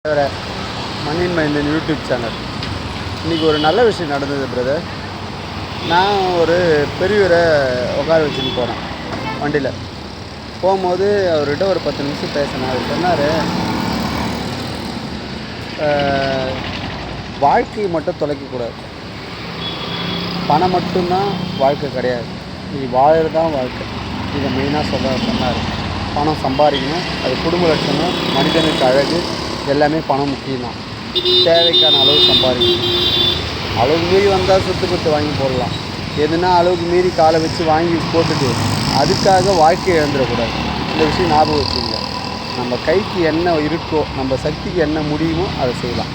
வேறு மண்ணின் மைந்தன் யூடியூப் சேனல். இன்றைக்கி ஒரு நல்ல விஷயம் நடந்தது பிரதர். நான் ஒரு பெரியவரை உட்கார வச்சுன்னு போனேன் வண்டியில். போகும்போது அவர்கிட்ட ஒரு 10 நிமிஷம் பேசினேன். அவர் சொன்னார், வாழ்க்கையை மட்டும் தொலைக்கக்கூடாது, பணம் மட்டும்தான் வாழ்க்கை கிடையாது, நீ வாழறது தான் வாழ்க்கை. இதை மெயினாக சொன்னார். பணம் சம்பாதிக்கணும், அது குடும்ப லட்சணம், மனிதனுக்கு அழகு, எல்லாமே பணம் முக்கியம்தான். தேவைக்கான அளவு சம்பாதிக்கணும். அளவுக்கு மீறி வந்தால் சொத்து வாங்கி போடலாம். எதுனா அளவுக்கு மீறி காலை வச்சு வாங்கி போட்டுட்டு அதுக்காக வாழ்க்கையை இழந்துடக்கூடாது. இந்த விஷயம் ஞாபகம் வச்சுங்க. நம்ம கைக்கு என்ன இருக்கோ, நம்ம சக்திக்கு என்ன முடியுமோ அதை செய்யலாம்.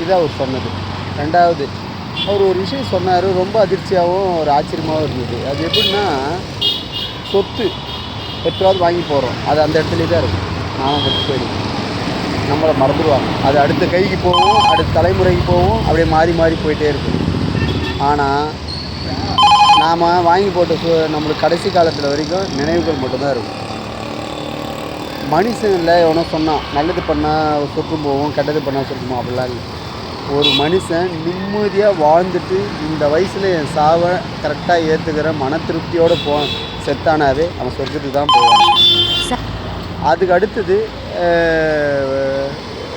இதான் அவர் சொன்னது. ரெண்டாவது, அவர் ஒரு விஷயம் சொன்னார், ரொம்ப அதிர்ச்சியாகவும் ஒரு ஆச்சரியமாகவும் இருந்தது. அது எப்படின்னா, சொத்து எப்போயாவது வாங்கி போகிறோம், அது அந்த இடத்துலேயே தான் இருக்கும். நானும் கொண்டு போயிடுவோம், நம்மளை மறந்துடுவாங்க. அது அடுத்த கைக்கு போவோம், அடுத்த தலைமுறைக்கு போவோம், அப்படியே மாறி மாறி போயிட்டே இருக்கும். ஆனால் நாம் வாங்கி போட்ட நம்மளுக்கு கடைசி காலத்தில் வரைக்கும் நினைவுகள் மட்டும்தான் இருக்கும். மனுஷனில் எவனோ சொன்னான், நல்லது பண்ணால் சொர்க்கம் போவோம், கெட்டது பண்ணால் சொர்க்கமோ, அப்படிலாம் இல்லை. ஒரு மனுஷன் நிம்மதியாக வாழ்ந்துட்டு இந்த வயசில் என் சாவை கரெக்டாக ஏற்றுக்கிற மன திருப்தியோடு செத்தானாவே அவன் சொர்க்கத்துக்கு தான் போவான். அதுக்கு அடுத்தது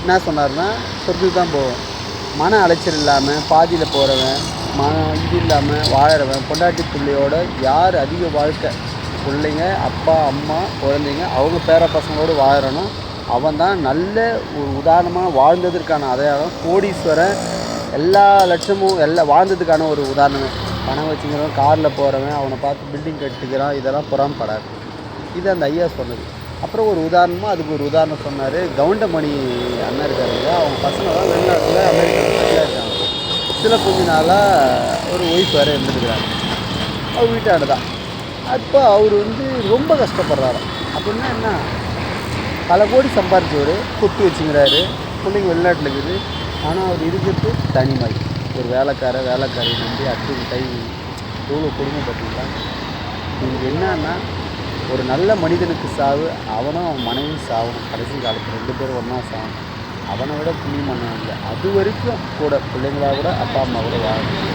என்ன சொன்னார்னா, சொர்க்கத்துக்கு தான் போவேன். மன அலைச்சல் இல்லாமல் பாதியில் போகிறவன், இது இல்லாமல் வாழறவன், பொண்டாட்டி பிள்ளையோட யார் அதிக வாழ்க்கை, பிள்ளைங்க, அப்பா, அம்மா, குழந்தைங்க, அவங்க பேர பசங்களோடு வாழறனோ அவன் தான் நல்ல ஒரு உதாரணமாக வாழ்ந்ததற்கான அடையாளம். கோடீஸ்வரன், எல்லா லட்சமும் எல்லாம் வாழ்ந்ததுக்கான ஒரு உதாரணமே. பணம் வச்சுக்கிறவன், காரில் போகிறவன், அவனை பார்த்து பில்டிங் கட்டுக்கிறான், இதெல்லாம் புறாம்படாது. இது அந்த ஐயா சொன்னது. அப்புறம் ஒரு உதாரணமாக அதுக்கு ஒரு உதாரணம் சொன்னார். கவுண்டமணி அண்ணன் இருக்காருங்க, அவங்க பசங்களாம் வெளிநாட்டில் அமெரிக்காவில் செட்டிலாக இருக்காங்க. இதில் கொஞ்ச நாளாக ஒரு ஒய்ஃப் வேறு இருந்துருக்கிறாங்க. அவர் வீட்டாடு தான். அப்போ அவர் ரொம்ப கஷ்டப்படுறாரு. அப்படின்னா என்ன, பல கோடி சம்பாரிச்சவர் கொத்து வச்சுங்கிறாரு, பிள்ளைங்க வெளிநாட்டில் இருக்குது. ஆனால் அவர் இருக்கிறது தனிமை. ஒரு வேலைக்காரி நம்பி அடுத்து கை எவ்வளோ கொடுமை பார்த்தீங்களா. இங்கே என்னன்னா, ஒரு நல்ல மனிதனுக்கு சாவு, அவனும் அவன் மனைவியும் சாகணும். கடைசி காலத்தில் 2 பேரும் ஒன்றா சாகணும். அவனை விட புண்ணியமண்ணம் இல்லை. அது வரைக்கும் கூட பிள்ளைங்களாக கூட அப்பா அம்மா கூட வாழணும்.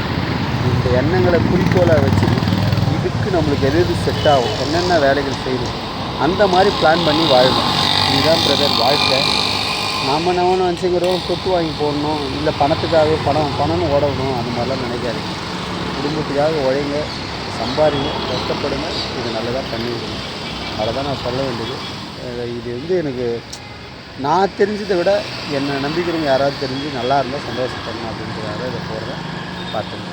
இந்த எண்ணங்களை குறிக்கோளாக வச்சு இதுக்கு நம்மளுக்கு எது செட் ஆகும், என்னென்ன வேலைகள் செய்யணும், அந்த மாதிரி பிளான் பண்ணி வாழணும். இதுதான் பிரதர் வாழ்க்கை. நம்ம நினச்சிக்கிறோம் சொத்து வாங்கி போடணும், இல்லை பணத்துக்காக பணம்னு ஓடணும், அந்த மாதிரிலாம் நினைக்காதீங்க. குடும்பத்துக்காக உழைங்க, சம்பாதிங்க, கஷ்டப்படுங்க, இது நல்லதாக பண்ணிவிடுங்க. அவ்வளோதான் நான் சொல்ல வேண்டியது. இது எனக்கு நான் தெரிஞ்சதை விட என்னை நம்பிக்கிறவங்க யாராவது தெரிஞ்சு நல்லா இருந்தால் சந்தோஷப்படணும் அப்படின்றதால இதை போடுறேன். பார்த்துங்க.